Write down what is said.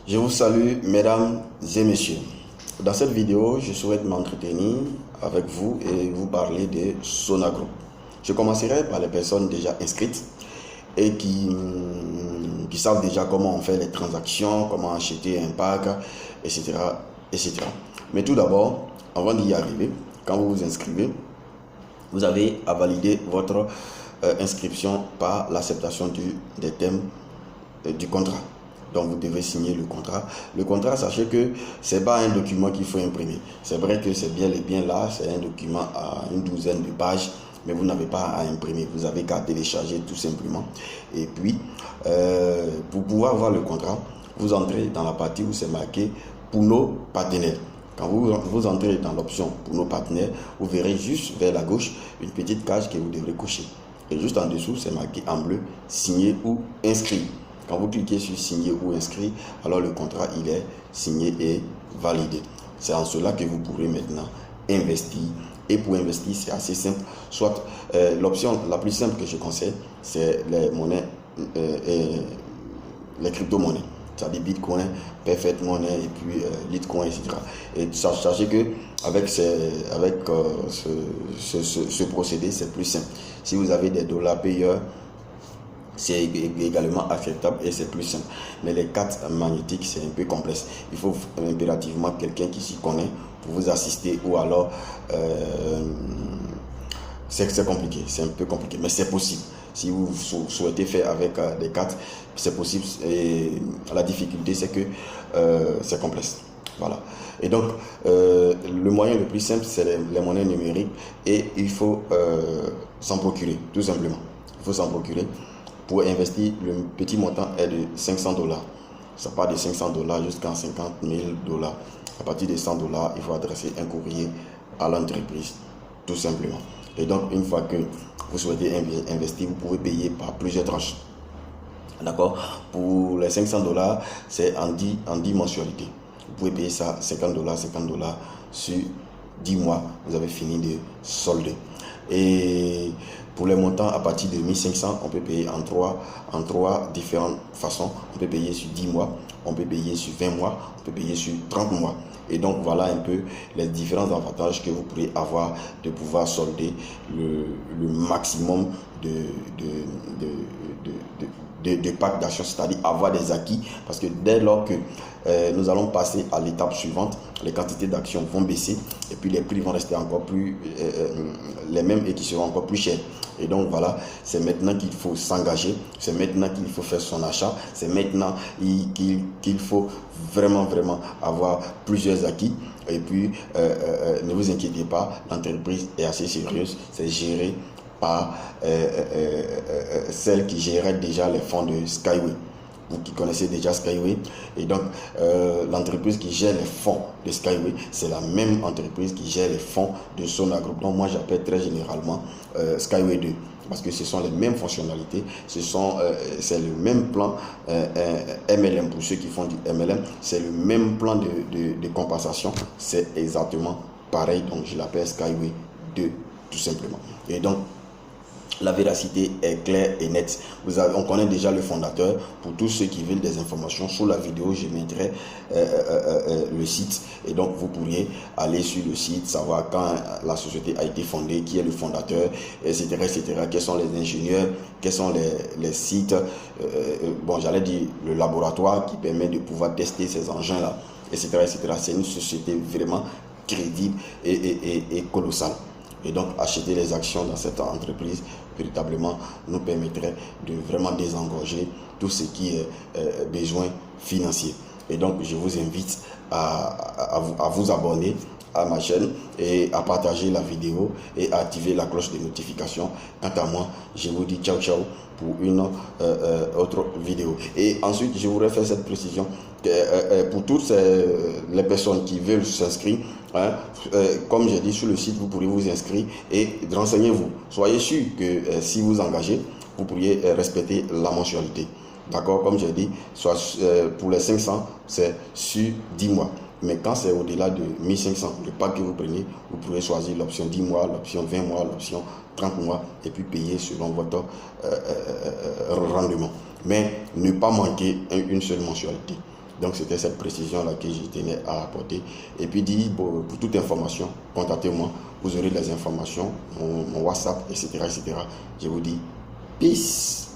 Je vous salue, mesdames et messieurs. Dans cette vidéo, je souhaite m'entretenir avec vous et vous parler de Sonagroup. Je commencerai par les personnes déjà inscrites et qui savent déjà comment on fait les transactions, comment acheter un pack, etc. etc. Mais tout d'abord, avant d'y arriver, quand vous vous inscrivez, vous avez à valider votre inscription par l'acceptation des thèmes du contrat. Donc vous devez signer le contrat. Le contrat, sachez que ce n'est pas un document qu'il faut imprimer. C'est vrai que c'est bien et bien là, c'est un document à une douzaine de pages, mais vous n'avez pas à imprimer. Vous avez qu'à télécharger tout simplement. Et puis, pour pouvoir voir le contrat, vous entrez dans la partie où c'est marqué pour nos partenaires. Quand vous entrez dans l'option pour nos partenaires, vous verrez juste vers la gauche une petite case que vous devrez cocher. Et juste en dessous, c'est marqué en bleu, signé ou inscrit. Quand vous cliquez sur signer ou inscrit, alors le contrat il est signé et validé. C'est en cela que vous pourrez maintenant investir. Et pour investir, c'est assez simple. Soit l'option la plus simple que je conseille, c'est les monnaies, les crypto-monnaies. C'est-à-dire Bitcoin, Perfect Money et puis Litecoin, etc. Et sachez que avec ce procédé, c'est plus simple. Si vous avez des dollars payeurs, c'est également acceptable et c'est plus simple. Mais les cartes magnétiques, c'est un peu complexe. Il faut impérativement quelqu'un qui s'y connaît pour vous assister ou alors c'est compliqué, c'est un peu compliqué, mais c'est possible. Si vous souhaitez faire avec des cartes, c'est possible. Et la difficulté, c'est que c'est complexe. Voilà. Et donc, le moyen le plus simple, c'est les monnaies numériques et il faut s'en procurer, tout simplement. Il faut s'en procurer. Pour investir, le petit montant est de $500. Ça part de $500 jusqu'à 50 000 $. À partir de $100, il faut adresser un courrier à l'entreprise, tout simplement. Et donc, une fois que vous souhaitez investir, vous pouvez payer par plusieurs tranches. D'accord? Pour les $500, c'est en 10 mensualités. Vous pouvez payer ça $50, $50 sur 10 mois. Vous avez fini de solder. Et pour les montants à partir de 1500, on peut payer en trois différentes façons. On peut payer sur 10 mois, on peut payer sur 20 mois, on peut payer sur 30 mois. Et donc voilà un peu les différents avantages que vous pourrez avoir de pouvoir solder le maximum de packs d'actions, c'est-à-dire avoir des acquis, parce que dès lors que nous allons passer à l'étape suivante, les quantités d'actions vont baisser et puis les prix vont rester encore plus les mêmes et qui seront encore plus chers. Et donc voilà, c'est maintenant qu'il faut s'engager, c'est maintenant qu'il faut faire son achat, c'est maintenant qu'il faut vraiment avoir plusieurs acquis. Et puis ne vous inquiétez pas, l'entreprise est assez sérieuse, c'est géré par celle qui gérait déjà les fonds de Skyway. Vous qui connaissez déjà Skyway, et donc l'entreprise qui gère les fonds de Skyway, c'est la même entreprise qui gère les fonds de Sonagroup. Donc moi j'appelle très généralement Skyway 2, parce que ce sont les mêmes fonctionnalités, c'est le même plan MLM. Pour ceux qui font du MLM, c'est le même plan de compensation, c'est exactement pareil. Donc je l'appelle Skyway 2 tout simplement. Et donc la véracité est claire et nette. On connaît déjà le fondateur. Pour tous ceux qui veulent des informations, sous la vidéo, je mettrai le site. Et donc, vous pourriez aller sur le site, savoir quand la société a été fondée, qui est le fondateur, etc. etc. Quels sont les ingénieurs, quels sont les sites. Bon, j'allais dire le laboratoire qui permet de pouvoir tester ces engins-là, etc. etc. C'est une société vraiment crédible et colossale. Et donc, acheter les actions dans cette entreprise, véritablement, nous permettrait de vraiment désengorger tout ce qui est besoin financier. Et donc, je vous invite à vous abonner à ma chaîne et à partager la vidéo et à activer la cloche de notification. Quant à moi, je vous dis ciao ciao pour une autre vidéo. Et ensuite, je voudrais faire cette précision pour toutes les personnes qui veulent s'inscrire, hein, comme j'ai dit sur le site, vous pourrez vous inscrire et renseignez-vous. Soyez sûr que si vous engagez, vous pourriez respecter la mensualité. D'accord, comme j'ai dit, soit pour les 500, c'est sur 10 mois. Mais quand c'est au-delà de 1500, le pack que vous prenez, vous pourrez choisir l'option 10 mois, l'option 20 mois, l'option 30 mois et puis payer selon votre rendement. Mais ne pas manquer une seule mensualité. Donc c'était cette précision-là que je tenais à apporter. Et puis dit, pour toute information, contactez-moi. Vous aurez les informations, mon WhatsApp, etc., etc. Je vous dis peace.